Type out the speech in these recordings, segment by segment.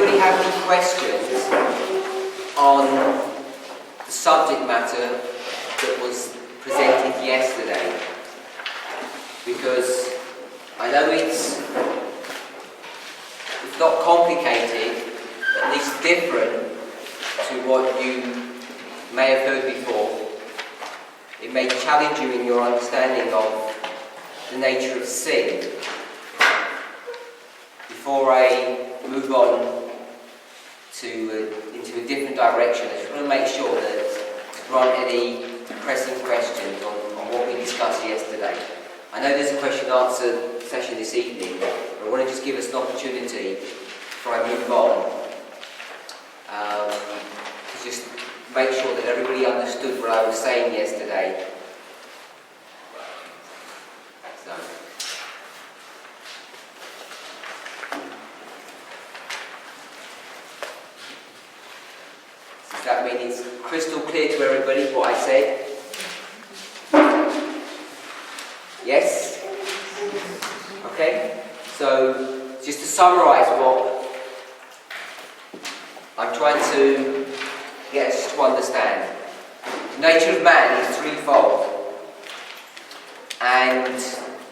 anybody have any questions on the subject matter that was presented yesterday? Because I know it's not complicated, at least different to what you may have heard before. It may challenge you in your understanding of the nature of sin. Before I move on into a different direction, I just want to make sure that there aren't any pressing questions on what we discussed yesterday. I know there's a question and answer session this evening, but I want to just give us an opportunity before I move on to just make sure that everybody understood what I was saying yesterday. So. Does that mean it's crystal clear to everybody what I said? Yes? Okay? So, just to summarise what I'm trying to get us to understand. The nature of man is threefold. And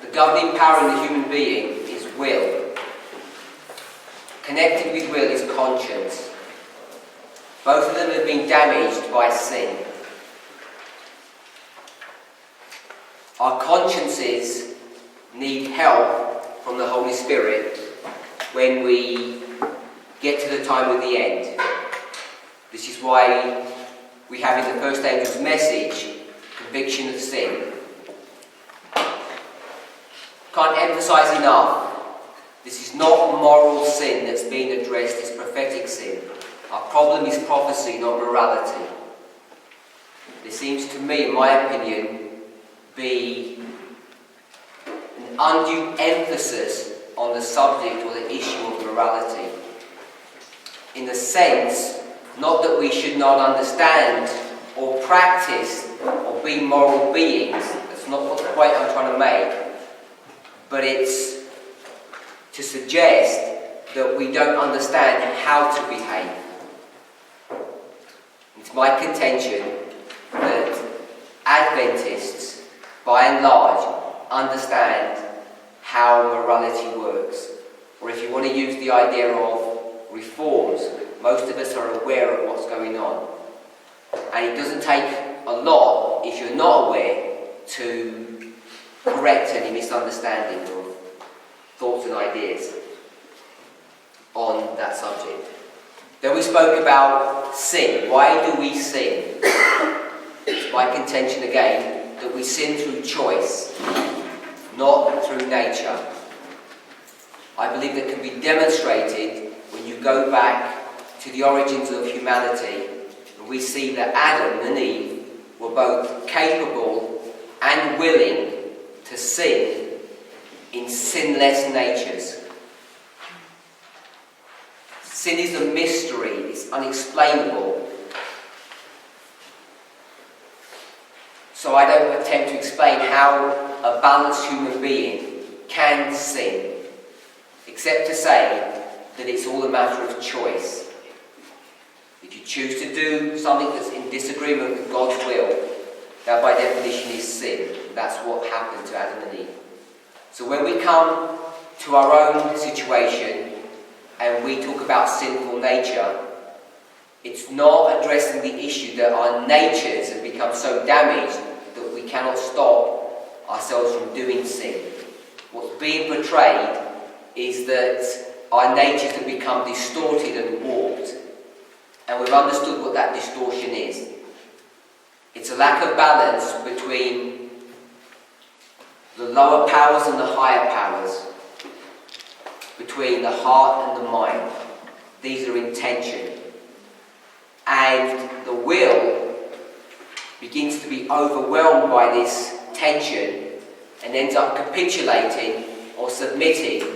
the governing power in the human being is will. Connected with will is conscience. Both of them have been damaged by sin. Our consciences need help from the Holy Spirit when we get to the time of the end. This is why we have in the first angel's message conviction of sin. Can't emphasize enough, this is not moral sin that's being addressed, it's prophetic sin. Our problem is prophecy, not morality. There seems to me, in my opinion, be an undue emphasis on the subject or the issue of morality. In the sense, not that we should not understand or practice or be moral beings, that's not what the point I'm trying to make, but it's to suggest that we don't understand how to behave. It's my contention that Adventists, by and large, understand how morality works. Or if you want to use the idea of reforms, most of us are aware of what's going on. And it doesn't take a lot, if you're not aware, to correct any misunderstanding of thoughts and ideas on that subject. Then we spoke about sin. Why do we sin? It's my contention again that we sin through choice, not through nature. I believe that can be demonstrated when you go back to the origins of humanity, and we see that Adam and Eve were both capable and willing to sin in sinless natures. Sin is a mystery, it's unexplainable. So I don't attempt to explain how a balanced human being can sin, except to say that it's all a matter of choice. If you choose to do something that's in disagreement with God's will, that by definition is sin. That's what happened to Adam and Eve. So when we come to our own situation and we talk about sinful nature, it's not addressing the issue that our natures have become so damaged that we cannot stop ourselves from doing sin. What's being portrayed is that our natures have become distorted and warped, and we've understood what that distortion is. It's a lack of balance between the lower powers and the higher powers, between the heart and the mind. These are in tension. And the will begins to be overwhelmed by this tension and ends up capitulating or submitting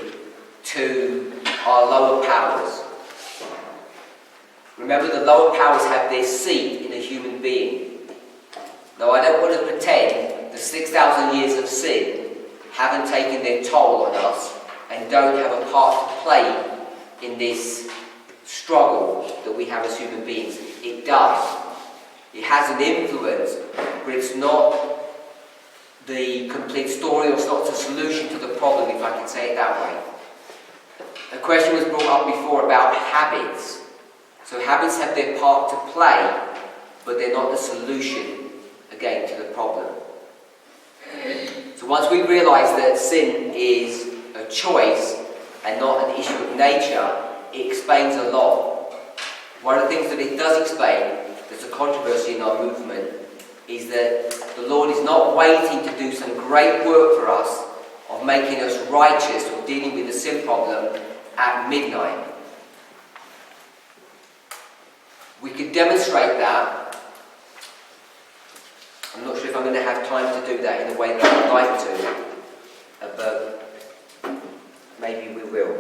to our lower powers. Remember, the lower powers have their seat in a human being. Now, I don't want to pretend the 6,000 years of sin haven't taken their toll on us and don't have a part to play in this struggle that we have as human beings. It does. It has an influence, but it's not the complete story, or it's not the solution to the problem, if I can say it that way. A question was brought up before about habits. So habits have their part to play, but they're not the solution, again, to the problem. So once we realise that sin is a choice and not an issue of nature, it explains a lot. One of the things that it does explain, there's a controversy in our movement, is that the Lord is not waiting to do some great work for us of making us righteous or dealing with the sin problem at midnight. We could demonstrate that. I'm not sure if I'm going to have time to do that in the way that I'd like to, but maybe we will.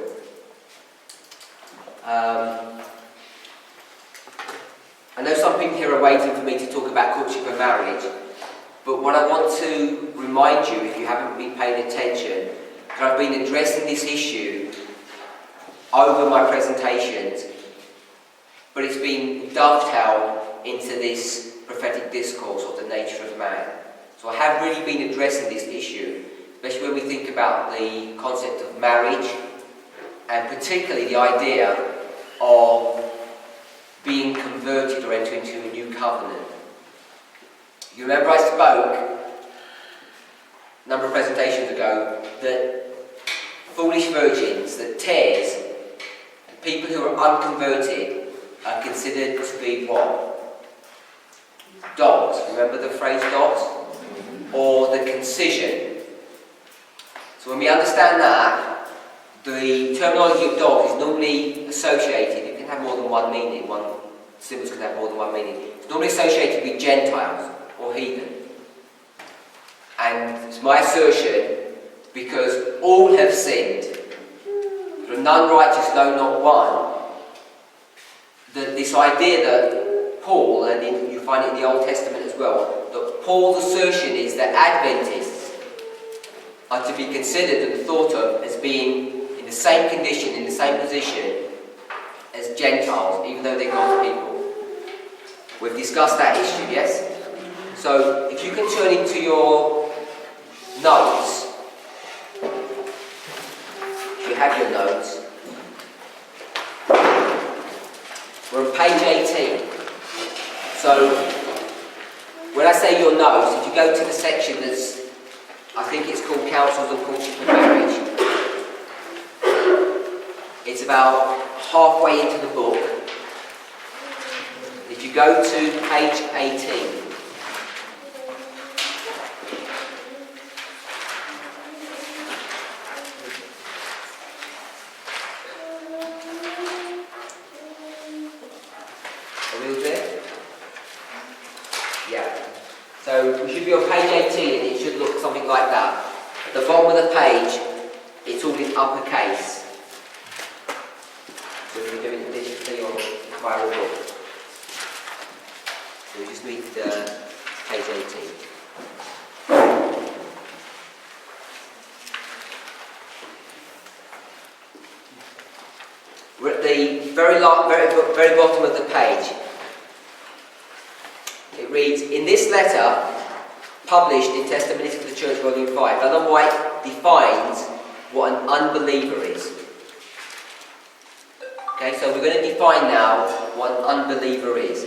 I know some people here are waiting for me to talk about courtship and marriage, but what I want to remind you, if you haven't been paying attention, that I've been addressing this issue over my presentations, but it's been dovetailed into this prophetic discourse of the nature of man. So I have really been addressing this issue, especially when we think about the concept of marriage, and particularly the idea of being converted or entering into a new covenant. You remember I spoke a number of presentations ago that foolish virgins, that tares, people who are unconverted are considered to be what? Dogs. Remember the phrase dogs? Or the concision. So when we understand that, the terminology of dog is normally associated, it can have more than one meaning, symbols can have more than one meaning. It's normally associated with Gentiles or heathen. And it's my assertion, because all have sinned, there are none righteous, no, not one, that this idea that Paul, and you find it in the Old Testament as well, that Paul's assertion is that Adventists are to be considered and thought of as being in the same condition, in the same position as Gentiles, even though they're God's people. We've discussed that issue, yes? So, if you can turn into your notes, if you have your notes, we're on page 18. So, when I say your notes, if you go to the section that's, I think it's called Counsels on Courtship and Marriage, it's about halfway into the book. If you go to page 18, are we all there? Yeah. So we should be on page 18 and it should look something like that. At the bottom of the page, it's all in uppercase. So we're doing this to your viral book. So we just need page 18. We're at the very bottom of the page. It reads, in this letter, published in Testimonies to the Church, Volume 5, Ellen White defines what an unbeliever is. Okay, so we're going to define now what an unbeliever is.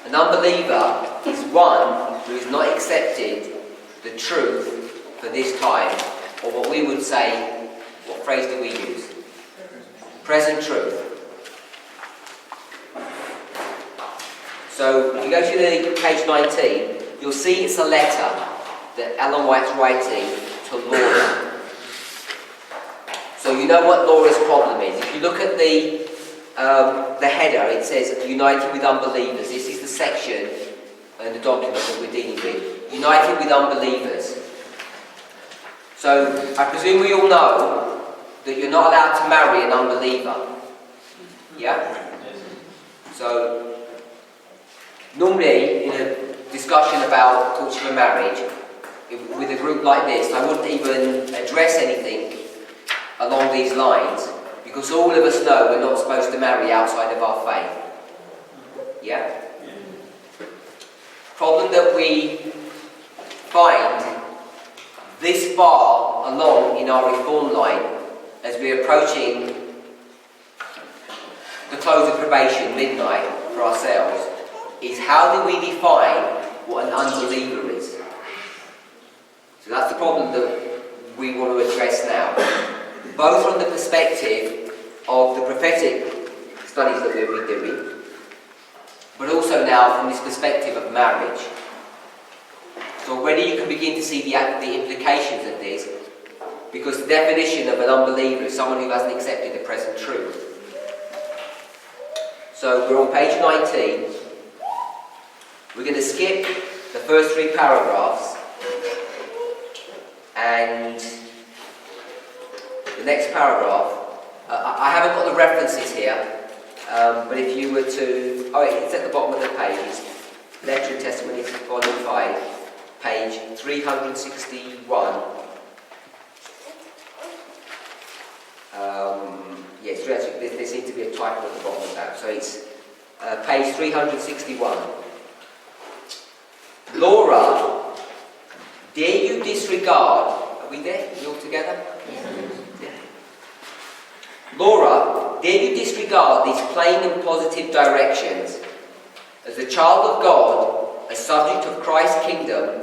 An unbeliever is one who has not accepted the truth for this time, or what we would say, what phrase do we use? Present truth. So, if you go to the page 19, you'll see it's a letter that Ellen White's writing to Laura. So you know what Laura's problem is. If you look at the header, it says United with Unbelievers. This is the section in the document that we're dealing with. United with Unbelievers. So, I presume we all know that you're not allowed to marry an unbeliever. Yeah? So, normally, in a discussion about courtship and marriage, with a group like this, I wouldn't even address anything along these lines, Because all of us know we're not supposed to marry outside of our faith. Yeah? Problem that we find this far along in our reform line, as we're approaching the close of probation, midnight, for ourselves, is how do we define what an unbeliever is? So that's the problem that we want to address now. Both from the perspective of the prophetic studies that we'll be doing, but also now from this perspective of marriage. So already you can begin to see the implications of this, because the definition of an unbeliever is someone who hasn't accepted the present truth. So we're on page 19. We're going to skip the first 3 paragraphs, and the next paragraph, I haven't got the references here, but if you were to, it's at the bottom of the page, it's Lecture and Testimonies, Volume 5, page 361. Yes, there seems to be a typo at the bottom of that, so it's page 361. Laura, dare you disregard, are we there? Are we all together? Yeah. Laura, dare you disregard these plain and positive directions? As a child of God, a subject of Christ's kingdom,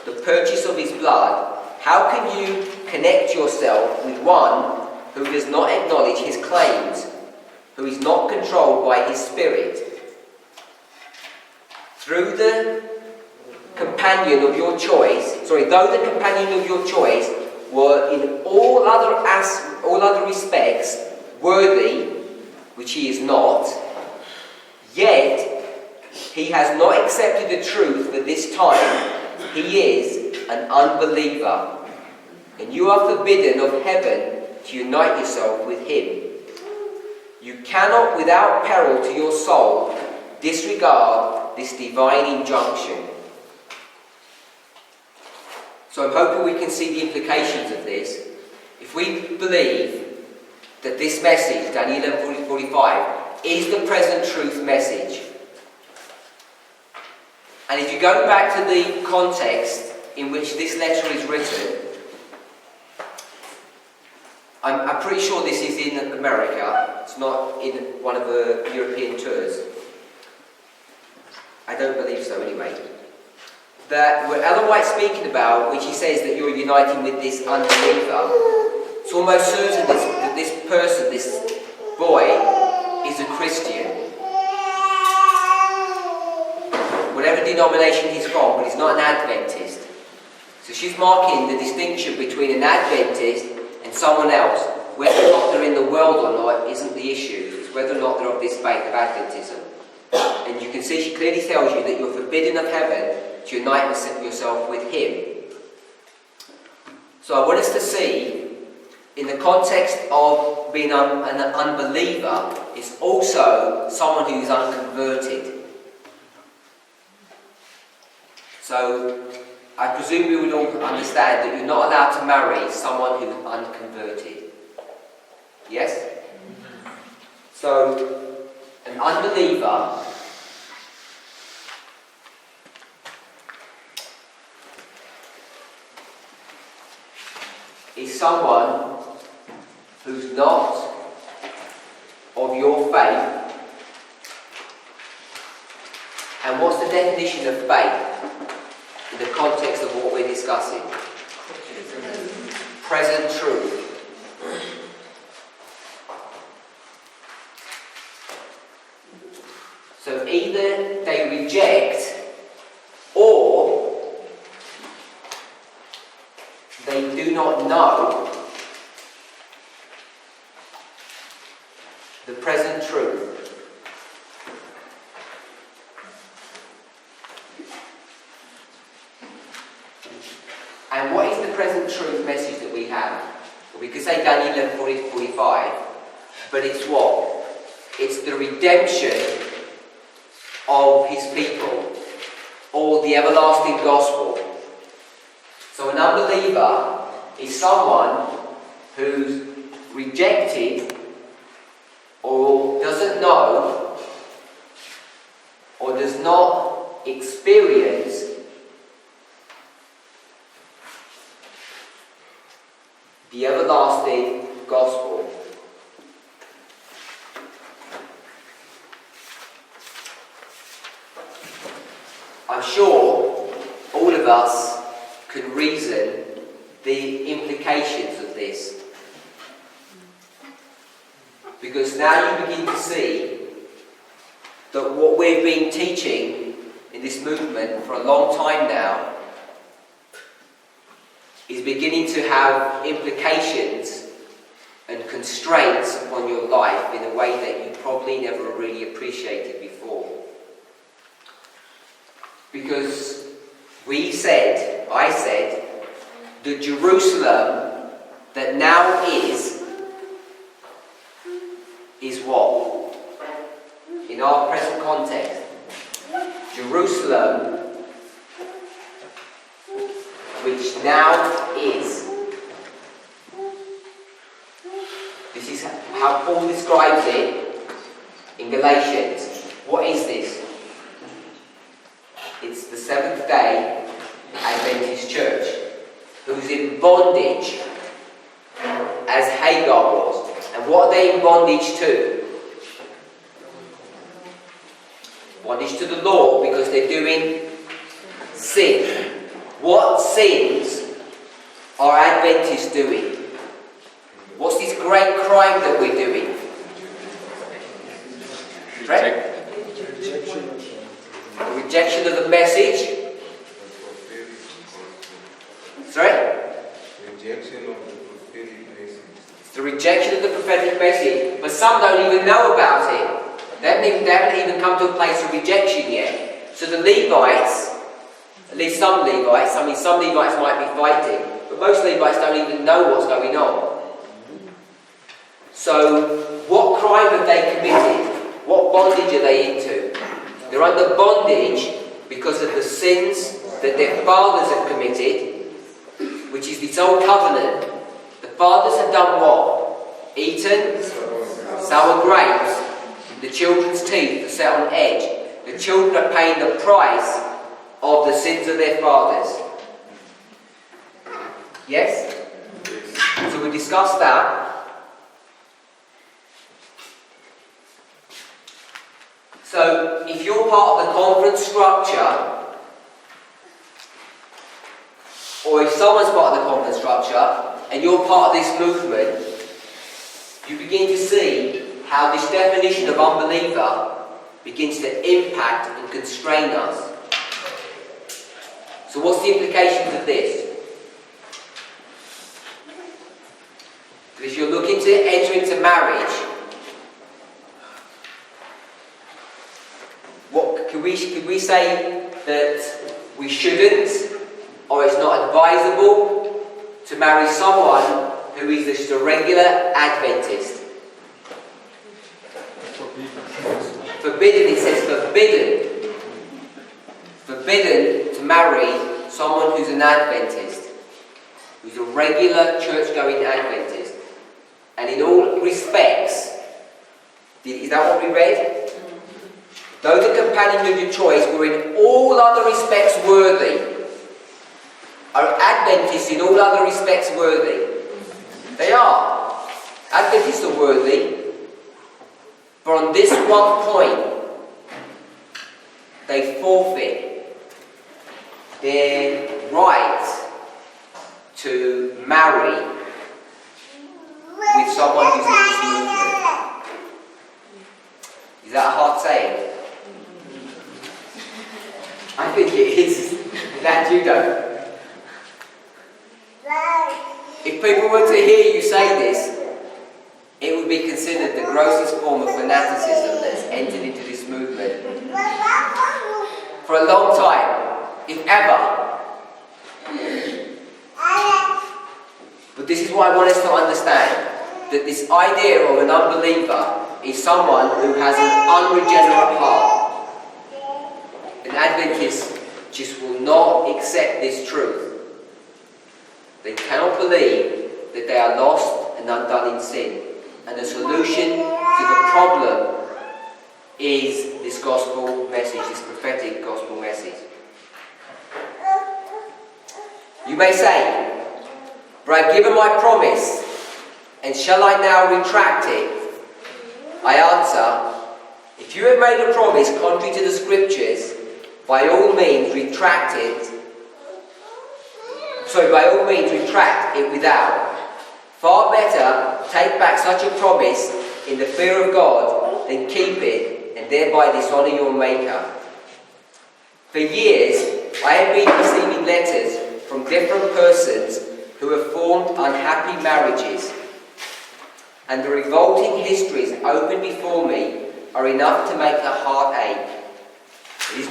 the purchase of his blood, how can you connect yourself with one who does not acknowledge his claims, who is not controlled by his spirit? Though the companion of your choice were in all other respects worthy, which he is not, yet he has not accepted the truth at this time. He is an unbeliever, and you are forbidden of heaven to unite yourself with him. You cannot, without peril to your soul, disregard this divine injunction. So I'm hoping we can see the implications of this. If we believe that this message, Daniel 11:45, is the present truth message, and if you go back to the context in which this letter is written, I'm pretty sure this is in America. It's not in one of the European tours. I don't believe so anyway. That what Ellen White's speaking about, which he says that you're uniting with this unbeliever, it's almost certain that this person, this boy, is a Christian. Whatever denomination he's from, but he's not an Adventist. So she's marking the distinction between an Adventist and someone else. Whether or not they're in the world or not isn't the issue. It's whether or not they're of this faith of Adventism. And you can see she clearly tells you that you're forbidden of heaven to unite yourself with him. So I want us to see, in the context of being an unbeliever, is also someone who's unconverted. So I presume we would all understand that you're not allowed to marry someone who's unconverted. Yes? So, an unbeliever is someone who's not of your faith. And what's the definition of faith in the context of what we're discussing? Present truth. So either they reject or they do not know the present truth. And what is the present truth message that we have? We could say Daniel 11:40-45, but it's what? It's the redemption of his people, or the everlasting gospel. So an unbeliever is someone who's rejected or doesn't know, or does not experience the everlasting gospel. I'm sure all of us can reason the implications of this, because now you begin to see that what we've been teaching in this movement for a long time now is beginning to have implications and constraints upon your life in a way that you probably never really appreciated before. Because I said, the Jerusalem that now is what? In our present context, Jerusalem, which now is. This is how Paul describes it in Galatians. What is this? It's the Seventh-day Adventist Church, who's in bondage as Hagar was. And what are they in bondage to? Bondage to the law, because they're doing sin. What sins are Adventists doing? What's this great crime that we're doing? Right? The rejection of the message. Sorry? Rejection of the prophetic message. It's the rejection of the prophetic message, but some don't even know about it. They haven't even come to a place of rejection yet. So the Levites, at least some Levites, some Levites might be fighting, but most Levites don't even know what's going on. So, what crime have they committed? What bondage are they into? They're under bondage because of the sins that their fathers have committed, which is this old covenant. The fathers have done what? Eaten sour grapes. The children's teeth are set on edge. The children are paying the price of the sins of their fathers. Yes? So we discussed that. So if you're part of the conference structure, or if someone's part of the conference structure, and you're part of this movement, you begin to see how this definition of unbeliever begins to impact and constrain us. So what's the implications of this? Because if you're looking to enter into marriage, could we say that we shouldn't, or it's not advisable to marry someone who is just a regular Adventist? Forbidden, it says forbidden. Forbidden to marry someone who's an Adventist, who's a regular church-going Adventist. And in all respects, is that what we read? Though the companion of your choice were in all other respects worthy. Are Adventists in all other respects worthy? They are. Adventists are worthy. But on this one point, they forfeit their right to marry with someone who's in this movement. Is that a hard saying? I think it is. That you don't. If people were to hear you say this, it would be considered the grossest form of fanaticism that's entered into this movement. For a long time, if ever. But this is what I want us to understand. That this idea of an unbeliever is someone who has an unregenerate heart. An Adventist just will not accept this truth. They cannot believe that they are lost and undone in sin. And the solution to the problem is this gospel message, this prophetic gospel message. You may say, but I've given my promise, and shall I now retract it? I answer, if you have made a promise contrary to the scriptures, by all means retract it. By all means retract it without. Far better take back such a promise in the fear of God than keep it and thereby dishonour your Maker. For years I have been receiving letters from different persons who have formed unhappy marriages, and the revolting histories open before me are enough to make the heart ache. It is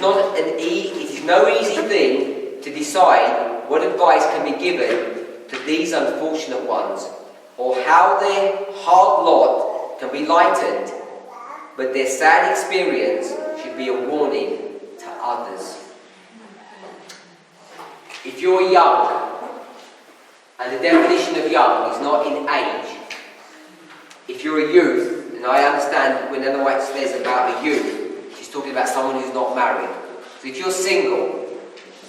no easy thing to decide what advice can be given to these unfortunate ones, or how their hard lot can be lightened, but their sad experience should be a warning to others. If you're young, and the definition of young is not in age, if you're a youth, and I understand when Ellen White says about a youth, she's talking about someone who's not married. So if you're single,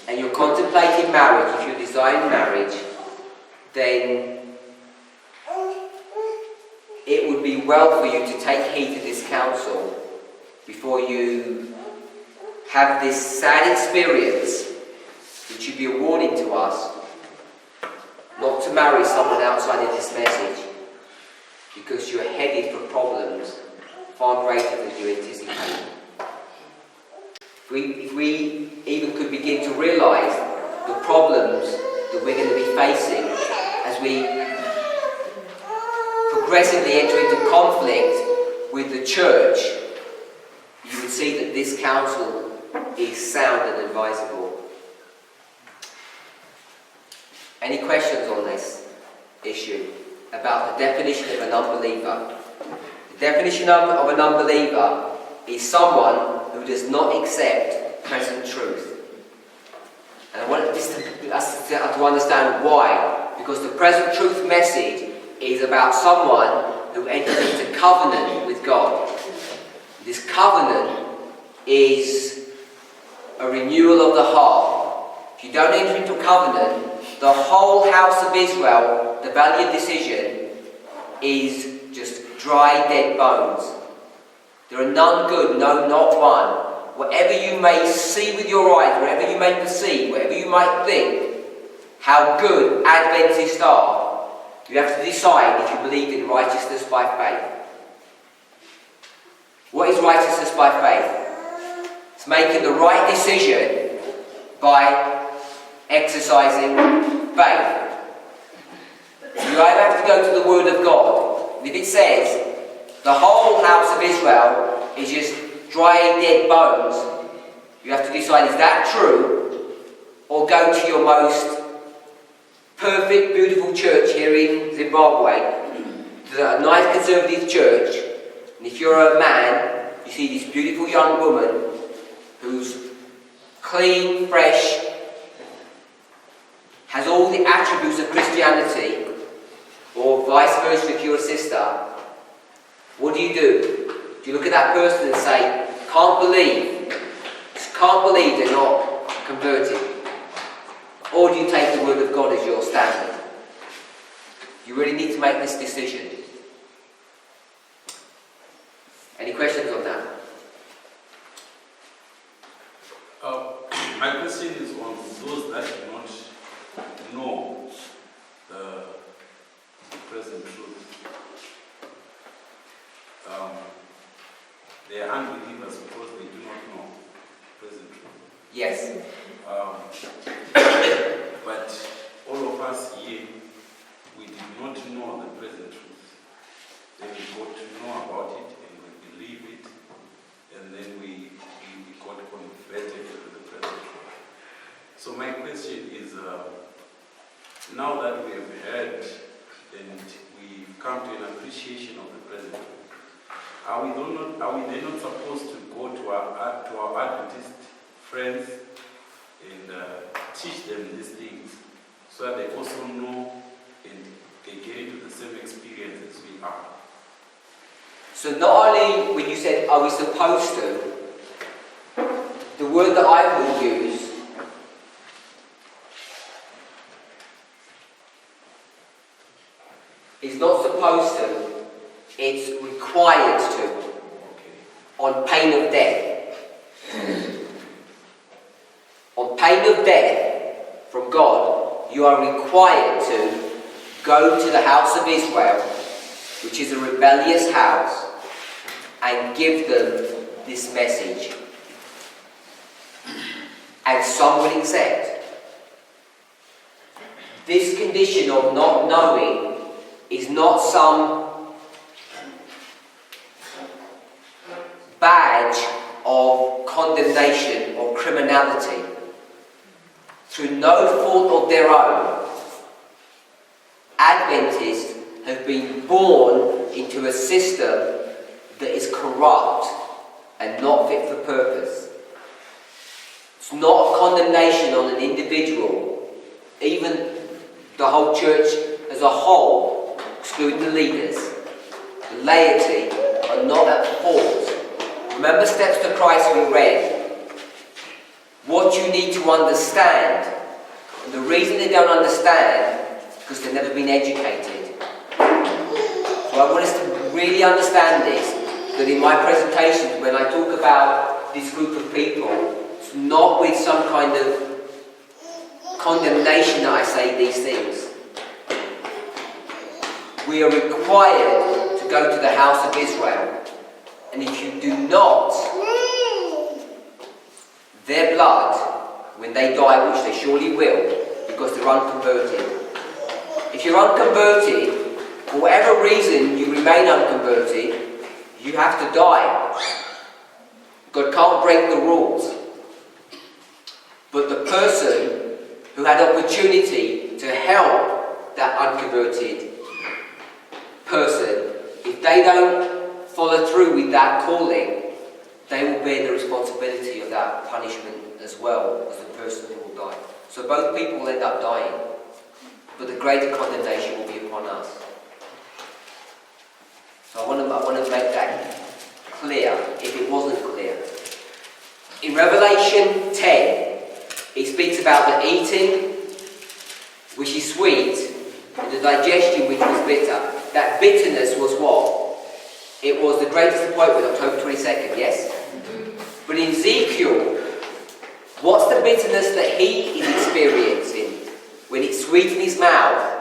and you're contemplating marriage, if you're desiring marriage, then it would be well for you to take heed to this counsel before you have this sad experience. It should be a warning to us not to marry someone outside of this message, because you're headed for problems far greater than you anticipate. If we even could begin to realise the problems that we're going to be facing as we progressively enter into conflict with the church, you would see that this counsel is sound and advisable. Any questions on this issue about the definition of an unbeliever? The definition of an unbeliever is someone who does not accept present truth. And I want us to understand why. Because the present truth message is about someone who enters into covenant with God. This covenant is a renewal of the heart. If you don't enter into a covenant, the whole house of Israel, the valley of decision, is just dry, dead bones. There are none good, no, not one. Whatever you may see with your eyes, whatever you may perceive, whatever you might think, how good Adventists are, you have to decide if you believe in righteousness by faith. What is righteousness by faith? It's making the right decision by exercising faith. You either have to go to the Word of God, and if it says the whole house of Israel is just dry, dead bones, you have to decide, is that true? Or go to your most perfect, beautiful church here in Zimbabwe, to a nice conservative church, and if you're a man, you see this beautiful young woman who's clean, fresh, has all the attributes of Christianity, or vice versa if you're a sister. What do? Do you look at that person and say, can't believe they're not converted? Or do you take the Word of God as your standard? You really need to make this decision. Any questions on that? My question is on those that do not know the present truth. They are unbelievers because they do not know present truth. Yes. But all of us here, we did not know the present truth. Then we got to know about it and we believe it, and then we got converted to the present truth. So my question is, now that we have heard and we've come to an appreciation of the present truth, are we then not supposed to go to our Adventist friends and teach them these things so that they also know and they get into the same experience as we are? So not only when you said, are we supposed to, the word that I will use is not supposed to, it's required to, on pain of death. On pain of death from God, you are required to go to the house of Israel, which is a rebellious house, and give them this message. And some will accept. This condition of not knowing is not some badge of condemnation or criminality. Through no fault of their own, Adventists have been born into a system that is corrupt and not fit for purpose. It's not a condemnation on an individual. Even the whole church as a whole, excluding the leaders, the laity, are not at fault. Remember Steps to Christ we read. What you need to understand, and the reason they don't understand is because they've never been educated. So I want us to really understand this, that in my presentations, when I talk about this group of people, it's not with some kind of condemnation that I say these things. We are required to go to the house of Israel, and if you do not, their blood, when they die, which they surely will, because they're unconverted. If you're unconverted, for whatever reason you remain unconverted, you have to die. God can't break the rules. But the person who had opportunity to help that unconverted person, if they don't follow through with that calling, they will bear the responsibility of that punishment as well as the person who will die. So both people will end up dying, but the greater condemnation will be upon us. So I want to make that clear, if it wasn't clear. In Revelation 10, it speaks about the eating, which is sweet, and the digestion, which was bitter. That bitterness was what? It was the great disappointment, October 22nd, yes? But in Ezekiel, what's the bitterness that he is experiencing when it's sweet in his mouth?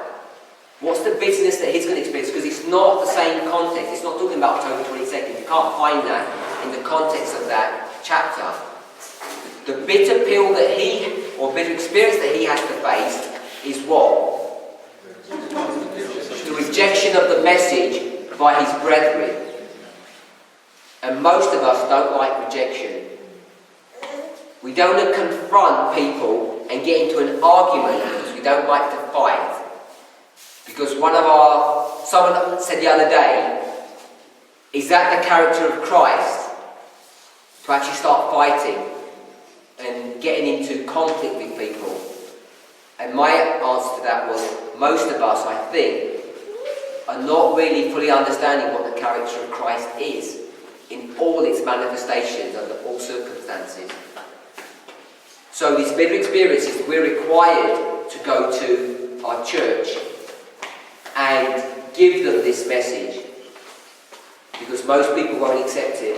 What's the bitterness that he's going to experience? Because it's not the same context. It's not talking about October 22nd. You can't find that in the context of that chapter. The bitter pill that bitter experience that he has to face is what? The rejection of the message by his brethren. And most of us don't like rejection. We don't want to confront people and get into an argument because we don't like to fight. Because someone said the other day, is that the character of Christ? To actually start fighting and getting into conflict with people. And my answer to that was, most of us, I think, are not really fully understanding what the character of Christ is in all its manifestations under all circumstances. So these bitter experiences, we're required to go to our church and give them this message, because most people won't accept it,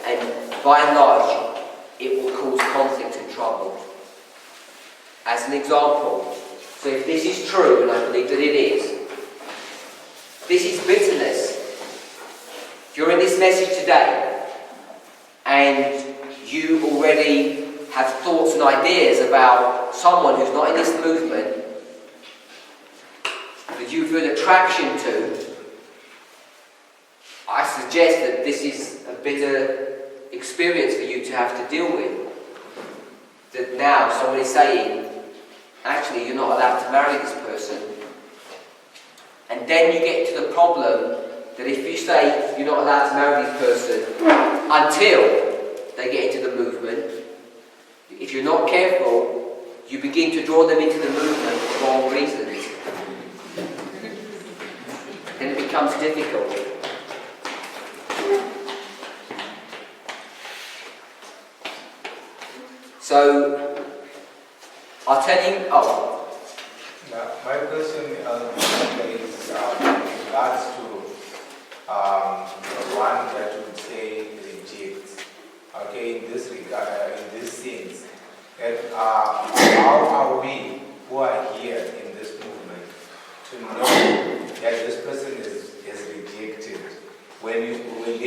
and by and large it will cause conflict and trouble. As an example, so if this is true, and I believe that it is, this is bitterness. If you're in this message today and you already have thoughts and ideas about someone who's not in this movement that you feel attraction to, I suggest that this is a bitter experience for you to have to deal with. That now someone is saying, actually you're not allowed to marry this person. And then you get to the problem that if you say you're not allowed to marry this person until they get into the movement, if you're not careful, you begin to draw them into the movement for the wrong reasons. Then it becomes difficult. So, I'll tell you, Now, my question is in regards to the one that would say rejects. Okay, in this regard, in this sense, that how are we who are here in this movement to know that this person is rejected when we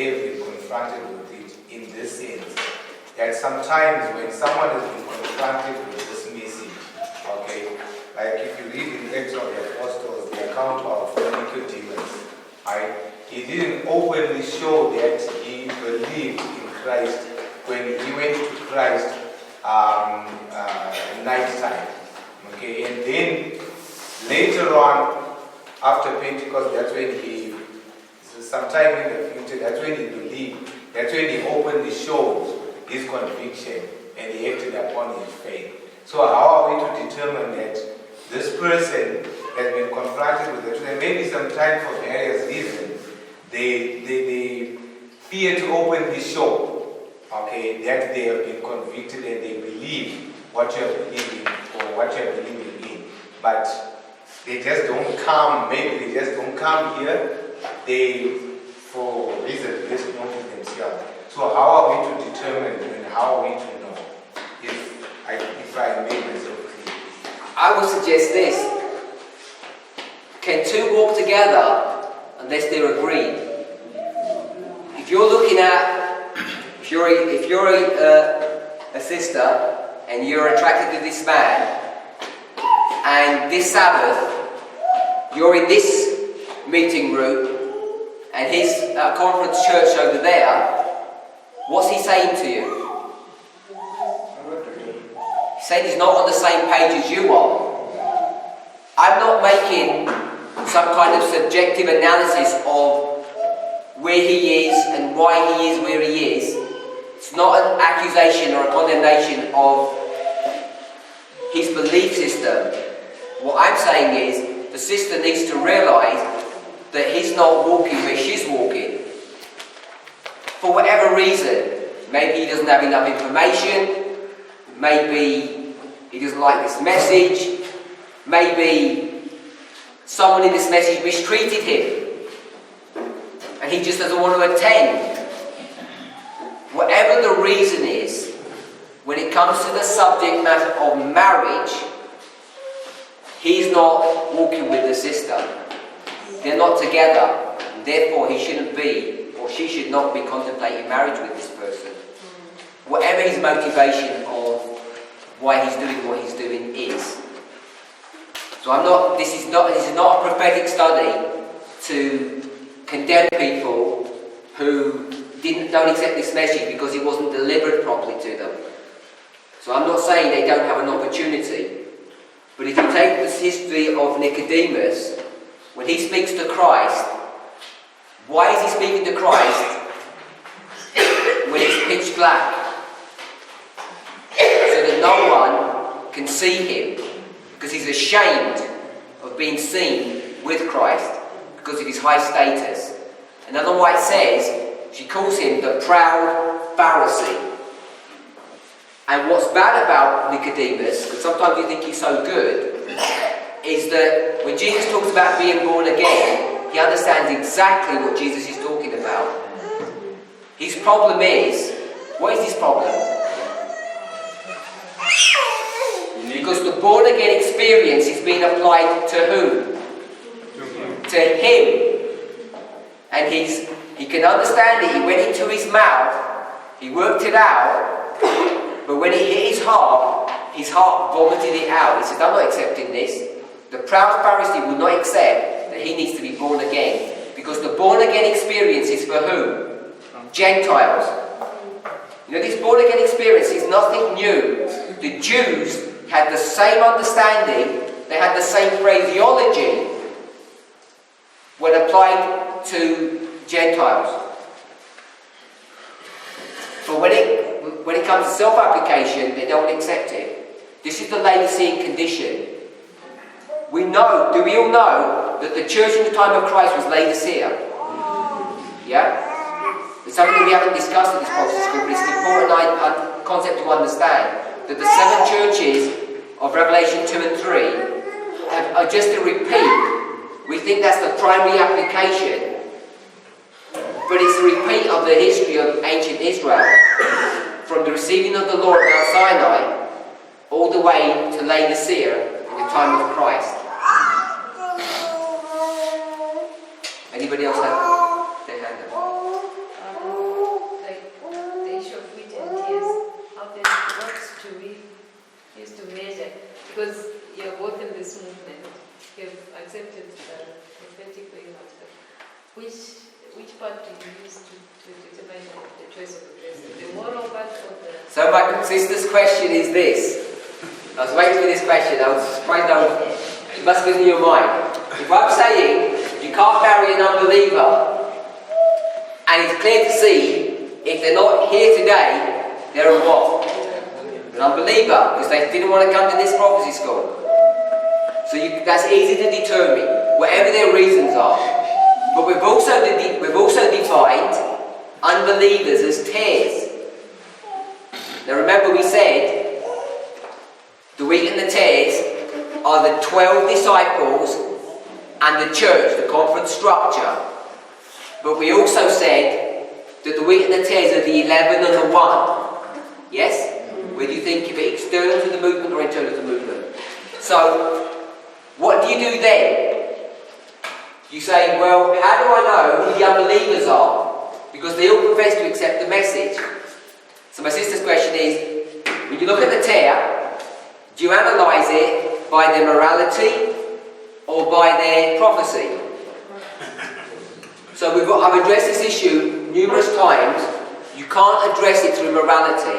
have been confronted with it in this sense? That sometimes when someone has been confronted with this message, okay, like if you read in Acts of the Apostles, the account of Nicodemus, right, he didn't openly show that he believed in Christ when he went to Christ night time. Okay, and then later on, after Pentecost, that's when sometime in the future, that's when he believed, that's when he openly showed his conviction and he acted upon his faith. So how are we to determine that this person has been confronted with it? Maybe sometimes for various reasons, they fear to openly show, okay, that they have been convicted and they believe what you are believing or what you are believing in. But they just don't come, maybe they just don't come here, for reasons they just know to themselves. So how are we to determine and how are we to know if I make myself clear? I would suggest this. Can two walk together unless they're agreed? If you're looking at, if you're a sister and you're attracted to this man, and this Sabbath you're in this meeting room and his conference church over there, what's he saying to you? He's saying he's not on the same page as you are. I'm not making some kind of subjective analysis of where he is and why he is where he is. It's not an accusation or a condemnation of his belief system. What I'm saying is the sister needs to realise that he's not walking where she's walking. For whatever reason, maybe he doesn't have enough information, maybe he doesn't like this message, maybe someone in this message mistreated him and he just doesn't want to attend. Whatever the reason is, when it comes to the subject matter of marriage, he's not walking with the sister. They're not together, and therefore he shouldn't be, or she should not be contemplating marriage with this person. Whatever his motivation of why he's doing what he's doing is. So this is not a prophetic study to condemn people who don't accept this message because it wasn't delivered properly to them. So I'm not saying they don't have an opportunity. But if you take this history of Nicodemus, when he speaks to Christ, why is he speaking to Christ when it's pitch black? So that no one can see him, because he's ashamed of being seen with Christ because of his high status. And Ellen White says, she calls him the proud Pharisee. And what's bad about Nicodemus, because sometimes you think he's so good, is that when Jesus talks about being born again, he understands exactly what Jesus is talking about. His problem is, what is his problem? Because the born again experience is being applied to whom? To him. And he can understand it. He went into his mouth, he worked it out, but when it hit his heart vomited it out. He said, I'm not accepting this. The proud Pharisee will not accept that he needs to be born again. Because the born again experience is for whom? Gentiles. You know, this born again experience is nothing new. The Jews had the same understanding, they had the same phraseology when applied to Gentiles. But when it comes to self-application, they don't accept it. This is the Laodicean condition. Do we all know that the church in the time of Christ was Laodicea? Yeah? It's something we haven't discussed in this process, but it's an important concept to understand. that the 7 churches of Revelation 2 and 3 are just a repeat. We think that's the primary application, but it's a repeat of the history of ancient Israel, from the receiving of the law at Mount Sinai all the way to Laodicea in the time of Christ. Anybody else have their hand up? Like the issue of wheat and tears, how then what do we use to measure? Because you're both in this movement, you've accepted the prophetic way of it. Which part do you use to determine the choice of the person? The moral part or the... So my sister's question is this. I was waiting for this question. I was surprised it must be in your mind. If I'm saying you can't marry an unbeliever, and it's clear to see if they're not here today, they're a what? An unbeliever, because they didn't want to come to this prophecy school. So that's easy to determine, whatever their reasons are. But we've also defined unbelievers as tares. Now remember we said the wheat and the tares are the 12 disciples and the church, the conference structure. But we also said that the wheat and the tares are the 11 and the 1. Yes? Whether you think of it external to the movement or internal to the movement. So, what do you do then? You say, well, how do I know who the unbelievers are? Because they all profess to accept the message. So my sister's question is, when you look at the tare, do you analyse it by their morality or by their prophecy? So I've addressed this issue numerous times. You can't address it through morality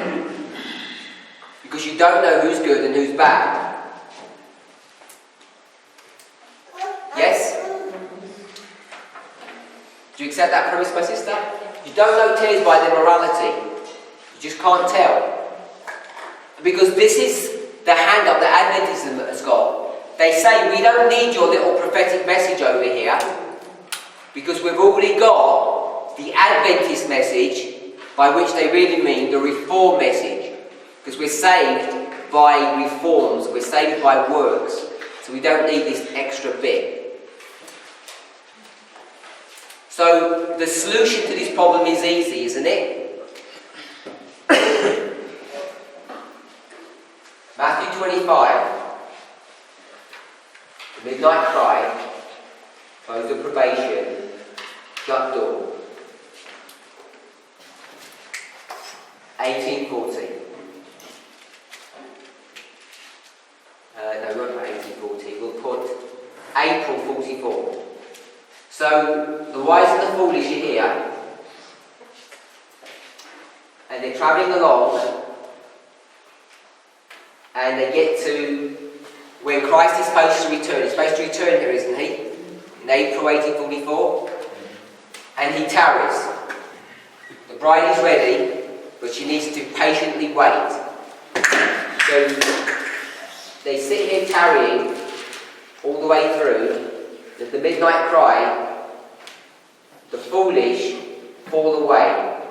because you don't know who's good and who's bad. Yes? Do you accept that premise, my sister? You don't know tares by their morality. You just can't tell. Because this is the hand-up that Adventism has got. They say, we don't need your little prophetic message over here because we've already got the Adventist message, by which they really mean the Reform message. Because we're saved by reforms, we're saved by works. So we don't need this extra bit. So the solution to this problem is easy, isn't it? Matthew 25, the midnight cry, close of probation, shut door. 1840. No, we won't put 1840, we'll put April 44. So, the wise and the foolish are here, and they're travelling along, and they get to when Christ is supposed to return. He's supposed to return here, isn't he? In April 1844. And he tarries. The bride is ready, but she needs to patiently wait. So, they sit here tarrying all the way through. At the midnight cry, the foolish fall away.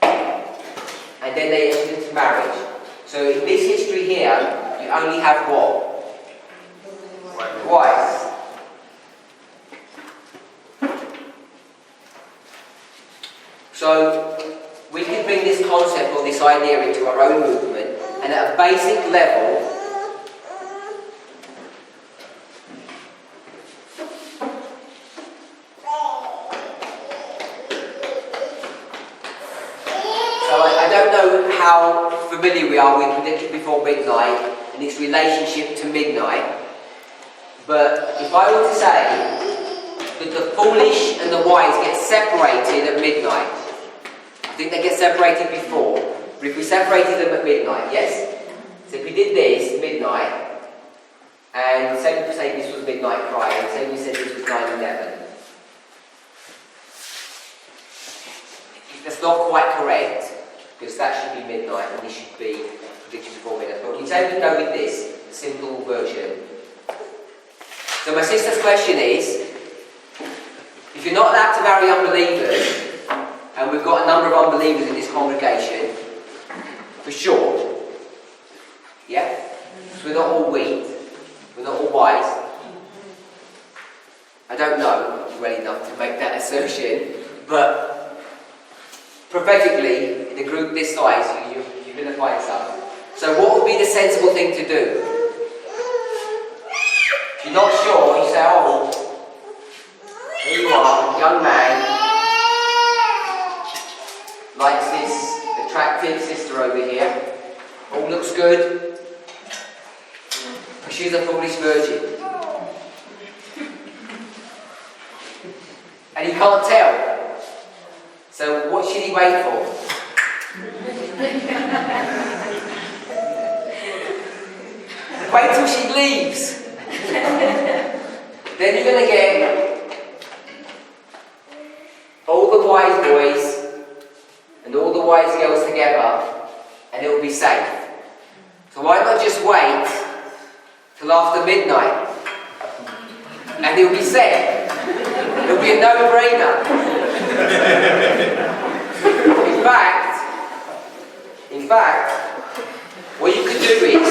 And then they enter into marriage. So in this history here, you only have what? Wise. So we can bring this concept or this idea into our own movement, and at a basic level, how familiar we are with predicted before midnight and its relationship to midnight, but if I were to say that the foolish and the wise get separated at midnight, I think they get separated before, but if we separated them at midnight, yes? So if we did this midnight, and say we say this was midnight cry, and say we said this was 9/11, that's not quite correct. Because that should be midnight and this should be predicted before midnight. But we say we go with this, the simple version. So my sister's question is, if you're not allowed to marry unbelievers, and we've got a number of unbelievers in this congregation, for sure. Yeah? So we're not all weak. We're not all wise. I don't know well enough to make that assertion, but prophetically, in a group this size, you're going to find some. So what would be the sensible thing to do? If you're not sure, you say, oh, here you are, young man, likes this attractive sister over here, all looks good, but she's a foolish virgin. And he can't tell. So what should he wait for? Wait till she leaves. Then you're going to get all the wise boys and all the wise girls together, and it will be safe. So why not just wait till after midnight, and it will be safe. It'll be a no-brainer. In fact, what you could do is,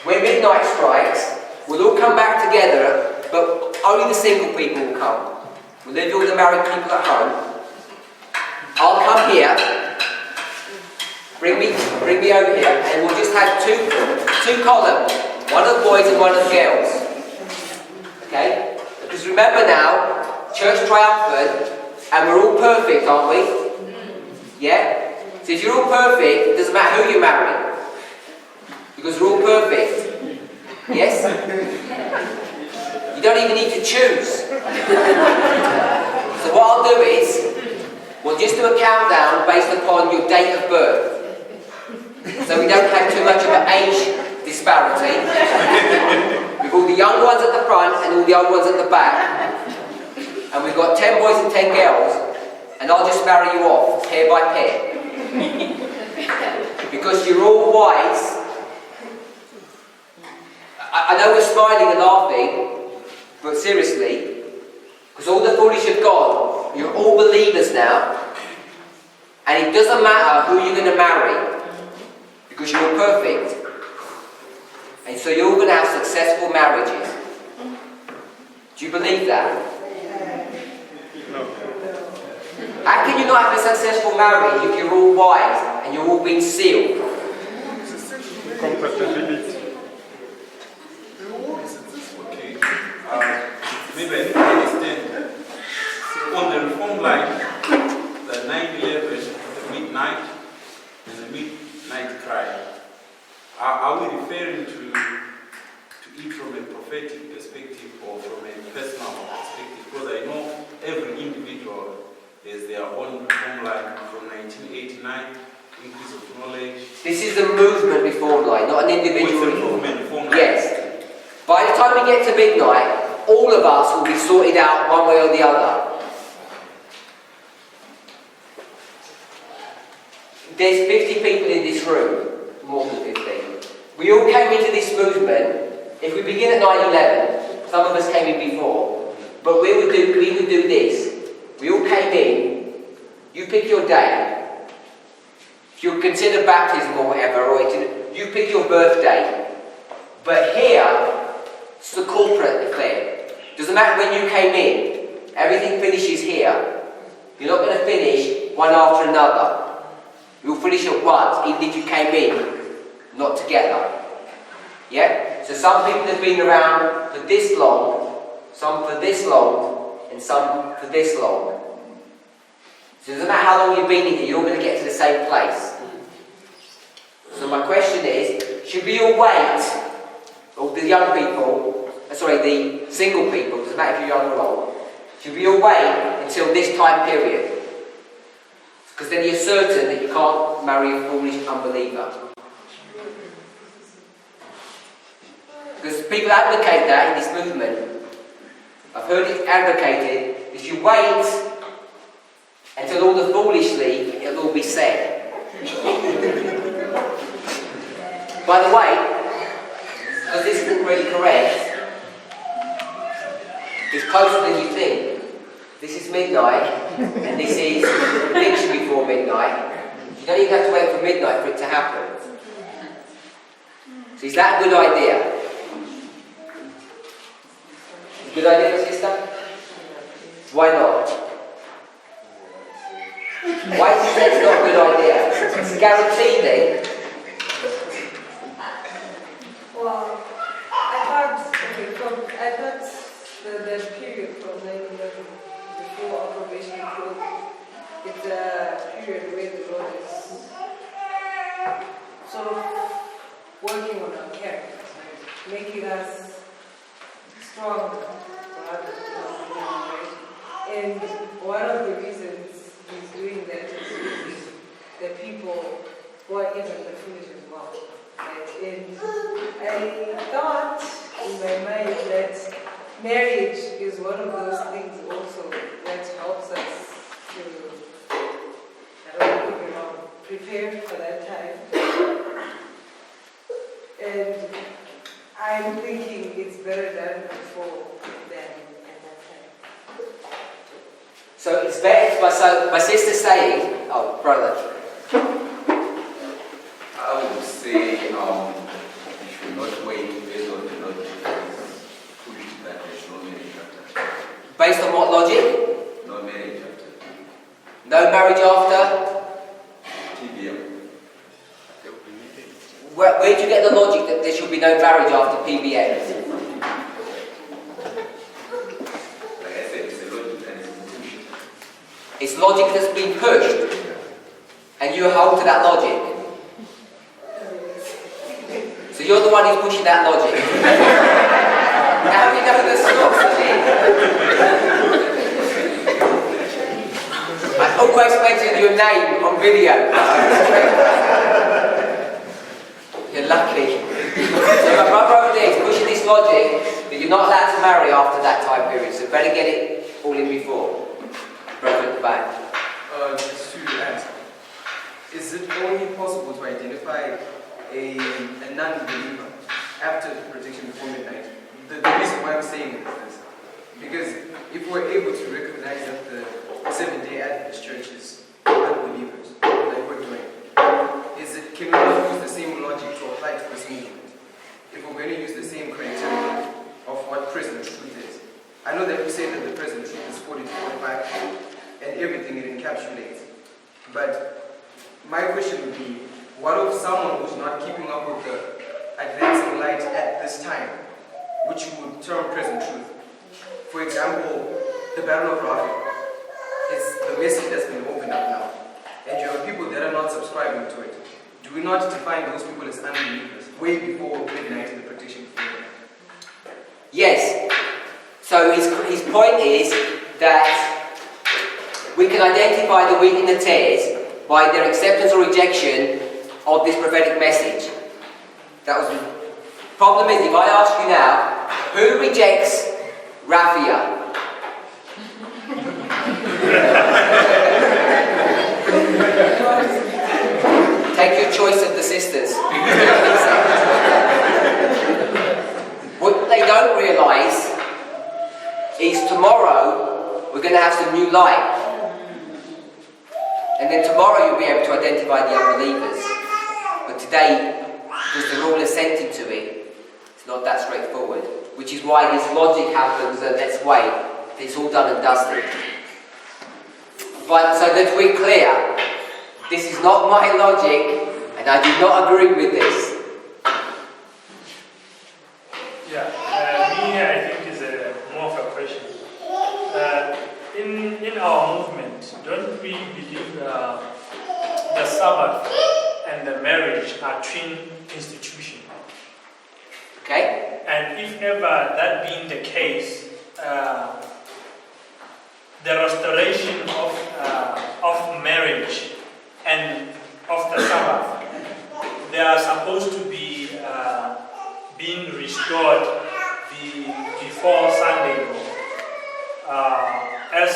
when midnight strikes, we'll all come back together, but only the single people will come. We'll leave all the married people at home. I'll come here, bring me over here, and we'll just have two columns, one of the boys and one of the girls. Okay? Because remember now, church triumphant, and we're all perfect, aren't we? Yeah? So if you're all perfect, it doesn't matter who you marry. Because we're all perfect. Yes? You don't even need to choose. So what I'll do is, we'll just do a countdown based upon your date of birth. So we don't have too much of an age disparity. We've all the young ones at the front and all the old ones at the back. And we've got 10 boys and 10 girls. And I'll just marry you off, pair by pair. Because you're all wise. I know we're smiling and laughing, but seriously, because all the foolish have gone, you're all believers now, and it doesn't matter who you're going to marry, because you're perfect. And so you're all going to have successful marriages. Do you believe that? No. How can you not have a successful marriage if you're all wise and you're all being sealed? Compatibility. Okay. Maybe I need to understand. On the reform line, the 9/11, the midnight, and the midnight cry, are we referring to it from a prophetic perspective or from a personal perspective? Because I know every individual has their own reform line from 1989, increase of knowledge. This is a movement reform line, not an individual reform line. Yes. By the time we get to midnight, all of us will be sorted out one way or the other. There's 50 people in this room, more than 50. We all came into this movement. If we begin at 9/11, some of us came in before, but we would do this. We all came in. You pick your day. If you consider baptism or whatever, or you pick your birthday. But here, it's the corporate affair. Doesn't matter when you came in. Everything finishes here. You're not going to finish one after another. You'll finish at once, even if you came in not together. Yeah? So some people have been around for this long, some for this long, and some for this long. So it doesn't matter how long you've been in here, you're all going to get to the same place. So my question is, should we all wait, or the young people, the single people, doesn't matter if you're young or old, should we all wait until this time period? Because then you're certain that you can't marry a foolish unbeliever. Because people advocate that in this movement. I've heard it advocated, if you wait until all the foolishly, it'll all be said. By the way, because this isn't really correct, it's closer than you think. This is midnight, and this is literally before midnight. You don't even have to wait for midnight for it to happen. So is that a good idea? A good idea, my sister? Why not? Why do you say it's not a good idea? It's guaranteed then. Well, I thought the period from 9/11 before our probation period, it's a period where the Lord is sort of working on our character, making us stronger, rather than and one of the reasons he's doing that is the people who are even the foolish as well. And I thought in my mind that marriage is one of those things also that helps us to, I don't know, prepare for that time. And I'm thinking it's better done before than at that time. So it's better, so my sister's saying, oh brother. I would say you should not wait based on the logic that there's no marriage after. Based on what logic? No marriage after. No marriage after? TBM. Where do you get the logic that there should be no marriage after PBA? Like I said, it's a logic and it's pushed. It's logic that's been pushed, and you hold to that logic. So you're the one who's pushing that logic. How do you know the source of it? I always mention your name on video. You're lucky. So my brother over there is pushing this logic that you're not allowed to marry after that time period, so better get it all in before. Brother at the back. Just to add, is it only possible to identify a non-believer after the protection before midnight? The reason why I'm saying it is this, because if we're able to recognize that the Seventh-day Adventist churches are unbelievers, like we're doing, can we not use the same logic to apply to this movement? If we're going to use the same criteria of what present truth is. I know that we say that the present truth is 40 to 45 and everything it encapsulates. But my question would be, what of someone who's not keeping up with the advancing light at this time, which you would term present truth? For example, the Battle of Harare is the message that's been opened up now. And you have people that are not subscribing to it. Do we not define those people as unbelievers way before midnight and the protection before midnight? Yes. So his point is that we can identify the wheat and the tares by their acceptance or rejection of this prophetic message. That was the problem. Is if I ask you now, who rejects raffia? Take your choice of the sisters. What they don't realise is tomorrow we're going to have some new light. And then tomorrow you'll be able to identify the unbelievers. But today, because they're all assenting to it, it's not that straightforward. Which is why this logic happens and let's wait. It's all done and dusted. But so that we're clear, this is not my logic, and I do not agree with this. Yeah, I think is more of a question. In our movement, don't we believe the Sabbath and the marriage are twin institutions? Okay? And if ever that being the case, the restoration of marriage and of the Sabbath, they are supposed to be being restored before Sunday, as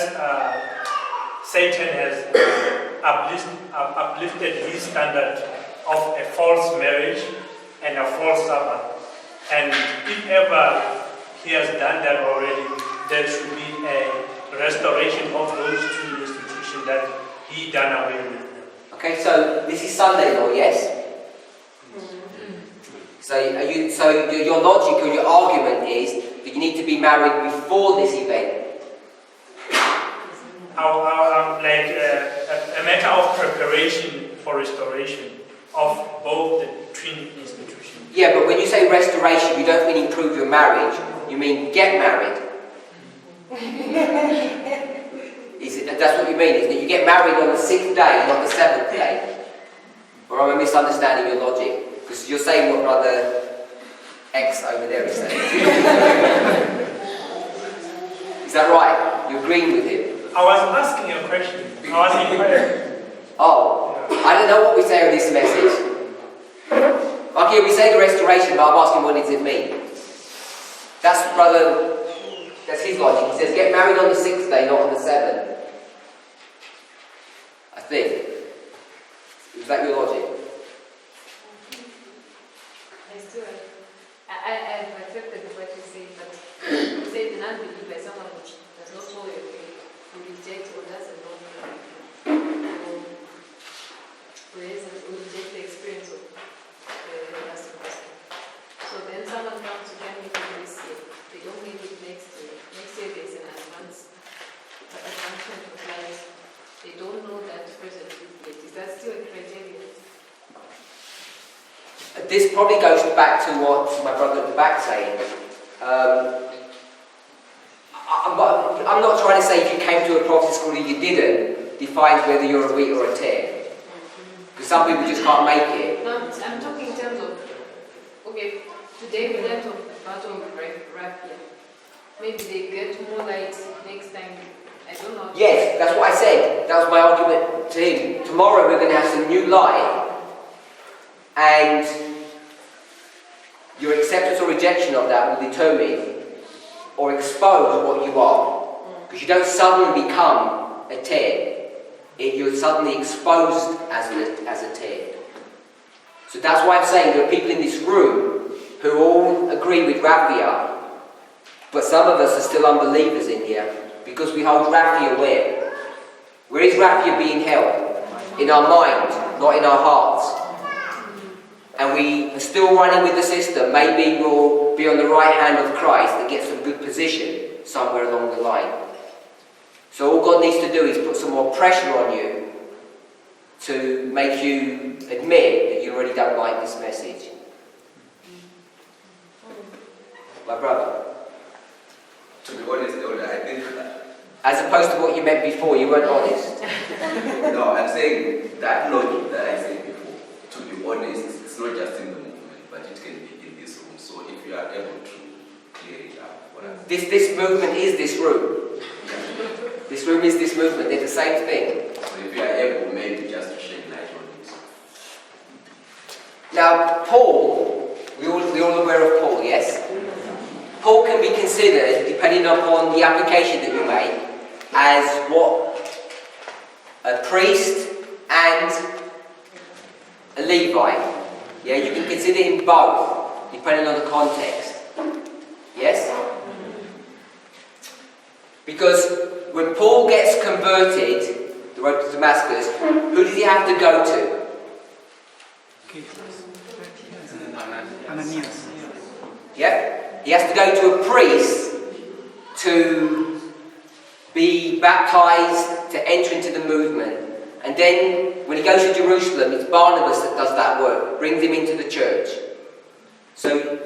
Satan has uplifted his standard of a false marriage and a false Sabbath. And if ever he has done that already, there should be a restoration of those two institutions that he done away with them. Okay, so this is Sunday law, yes? So, your logic or your argument is that you need to be married before this event. Like a matter of preparation for restoration of both the twin institutions. Yeah, but when you say restoration, you don't mean improve your marriage, you mean get married. That's what you mean, isn't it? You get married on the 6th day, not the 7th day. Or am I misunderstanding your logic? Because you're saying what Brother X over there is saying. Is that right? You're agreeing with him? I was asking a question. I was inquiring. Oh, I don't know what we say on this message. Okay, we say the restoration, but I'm asking what does it mean? That's his logic. He says get married on the 6th day, not on the 7th. I think. Is that your logic? I've accepted what you say, but you say the non-believer is someone who does not know your faith, who rejects or doesn't know your faith, who rejects the experience of the last person. So then someone comes to them with this year, they don't need it next year. Next year there's an advancement of life. They don't know that person yet. Is that still a criterion? This probably goes back to what my brother at the back saying. I'm not trying to say if you came to a prophecy school and you didn't, defines whether you're a wheat or a tare. Because some people just can't make it. No, I'm talking in terms of, okay, today we learned of battle of Raphia. Maybe they get more light next time. I don't know. Yes, that's what I said. That was my argument to him. Tomorrow we're going to have some new light, and your acceptance or rejection of that will determine or expose what you are. Because you don't suddenly become a tare. You're suddenly exposed as a tare. So that's why I'm saying there are people in this room who all agree with Raphia, but some of us are still unbelievers in here because we hold Raphia where? Where is Raphia being held? In our mind, not in our hearts. And we are still running with the system. Maybe we'll be on the right hand of Christ and get some good position somewhere along the line. So all God needs to do is put some more pressure on you to make you admit that you already don't like this message. My brother. To be honest, Elder, I think that. As opposed to what you meant before, you weren't honest. No, I'm saying that logic that I said before, to be honest, it's not just in the movement, but it can be in this room. So if you are able to clear it up for us. This movement is this room. This room is this movement. They're the same thing. So if you are able, maybe just to shed light on it. Now, Paul, we're all aware of Paul, yes? Paul can be considered, depending upon the application that you make, as what? A priest and a Levite. Yeah, you can consider him both, depending on the context. Yes? Because when Paul gets converted, the road to Damascus, who does he have to go to? Yeah? He has to go to a priest to be baptized, to enter into the movement. And then, when he goes to Jerusalem, it's Barnabas that does that work, brings him into the church. So,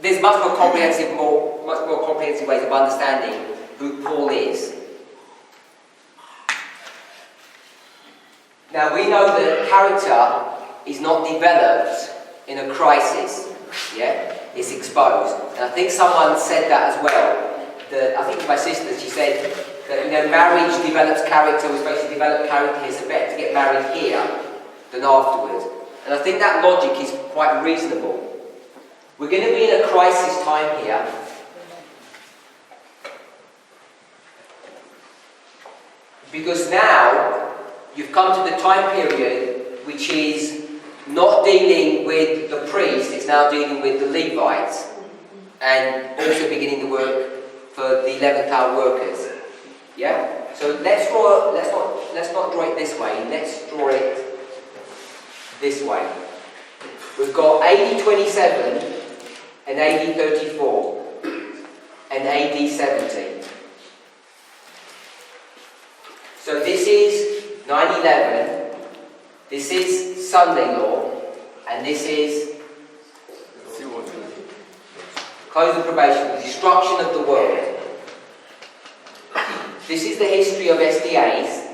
there's much more comprehensive ways of understanding who Paul is. Now, we know that character is not developed in a crisis. Yeah? It's exposed. And I think someone said that as well. I think it was my sister, she said that, marriage develops character, we're supposed to develop character here, so better to get married here than afterwards. And I think that logic is quite reasonable. We're going to be in a crisis time here. Because now, you've come to the time period which is not dealing with the priest, it's now dealing with the Levites, and also beginning the work for the 11th hour workers. Yeah? So let's not draw it this way. Let's draw it this way. We've got AD 27 and AD 34 and AD 70. So this is 9/11. This is Sunday law, and this is close of probation, the destruction of the world. This is the history of SDAs,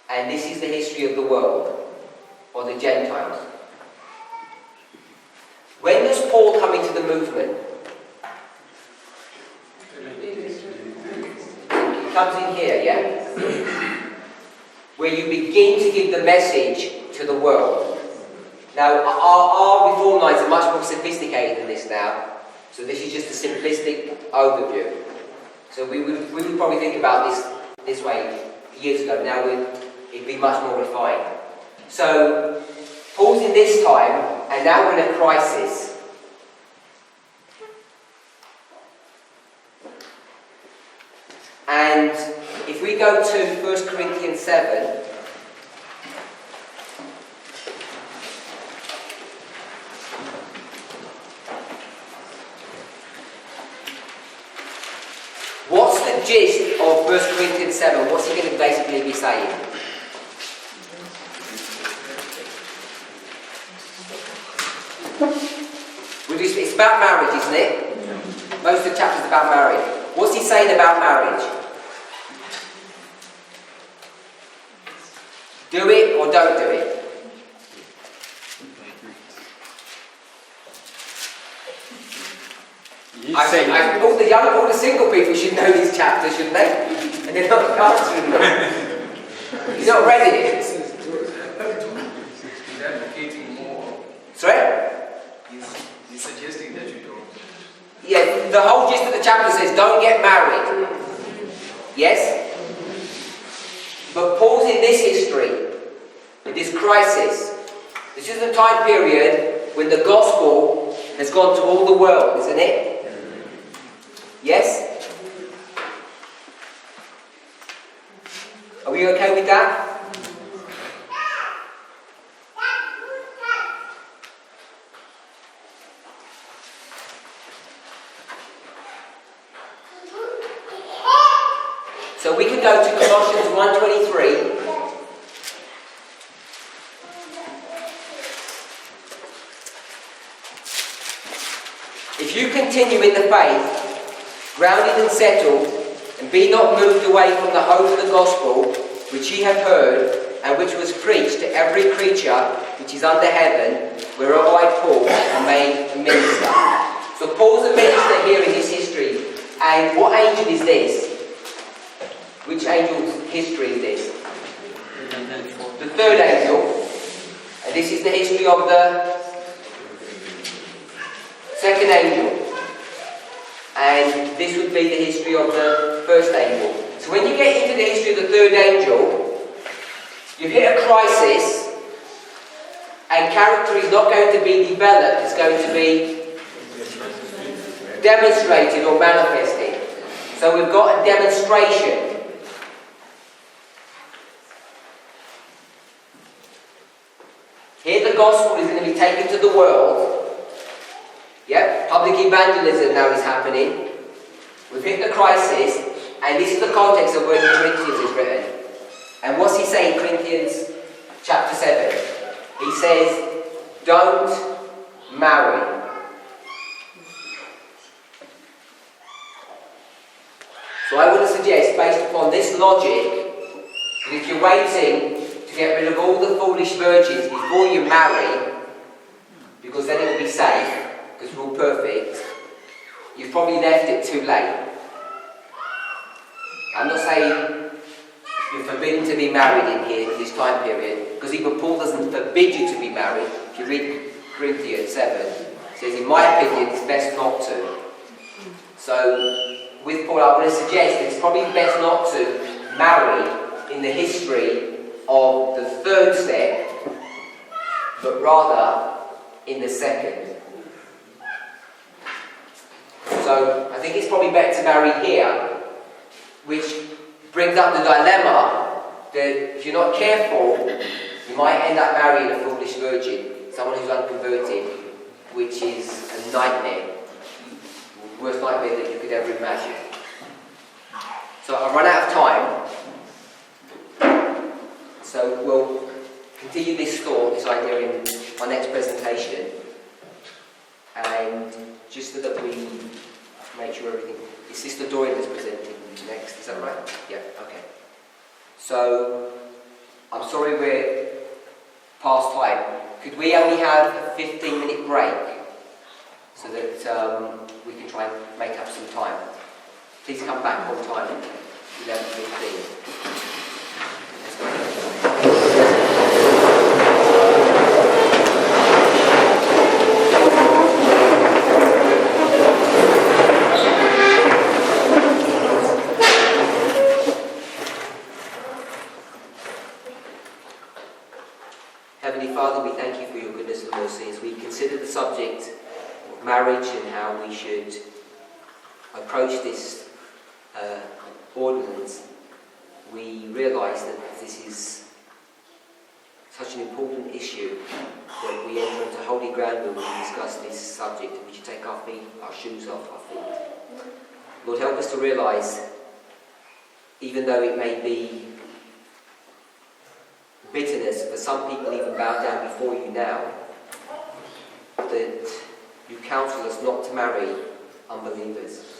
and this is the history of the world, or the Gentiles. When does Paul come into the movement? He comes in here, yeah? Where you begin to give the message to the world. Now, our reform lines are much more sophisticated than this now, so this is just a simplistic overview. So we would probably think about this way years ago. Now it'd be much more refined. So Paul's in this time, and now we're in a crisis. And if we go to 1 Corinthians 7, what's the gist of 1 Corinthians 7? What's he going to basically be saying? It's about marriage, isn't it? Most of the chapter is about marriage. What's he saying about marriage? Do it or don't do it? All the single people should know these chapters, shouldn't they? And they're not answering them. You've not read it. He's advocating more. Sorry? He's suggesting that you don't. Yeah, the whole gist of the chapter says don't get married. Yes? But Paul's in this history, in this crisis. This is the time period when the gospel has gone to all the world, isn't it? Yes? Are we okay with that? So we can go to Colossians 1:23. If you continue in the faith, grounded and settled, and be not moved away from the hope of the gospel, which ye have heard, and which was preached to every creature which is under heaven, whereof I, Paul, am made a minister. So Paul's a minister here in his history. And what angel is this? Which angel's history is this? The third angel. And this is the history of the second angel. And this would be the history of the first angel. So when you get into the history of the third angel, you've hit a crisis, and character is not going to be developed, it's going to be demonstrated or manifested. So we've got a demonstration. Here the gospel is going to be taken to the world. Yep, public evangelism now is happening. We've hit the crisis, and this is the context of where Corinthians is written. And what's he saying in Corinthians chapter 7? He says, don't marry. So I would suggest, based upon this logic, that if you're waiting to get rid of all the foolish virgins before you marry, because then it will be safe, because we're all perfect, you've probably left it too late. I'm not saying you're forbidden to be married in here in this time period, because even Paul doesn't forbid you to be married. If you read Corinthians 7, it says, in my opinion, it's best not to. So, with Paul, I would suggest it's probably best not to marry in the history of the third step, but rather in the second. So I think it's probably better to marry here, which brings up the dilemma that if you're not careful, you might end up marrying a foolish virgin, someone who's unconverted, which is a nightmare. The worst nightmare that you could ever imagine. So I've run out of time. So we'll continue this thought, this idea in my next presentation. And just so that we make sure everything... Is Sister Dorian that's presenting next? Is that right? Yeah, okay. So, I'm sorry we're past time. Could we only have a 15-minute break so that we can try and make up some time? Please come back on time at 11:15. Heavenly Father, we thank you for your goodness and mercy as we consider the subject of marriage and how we should approach this ordinance. We realise that this is such an important issue that we enter into holy ground when we discuss this subject, and we should take our shoes off our feet. Lord, help us to realise, even though it may be bitterness for some people even bow down before you now, that you counsel us not to marry unbelievers.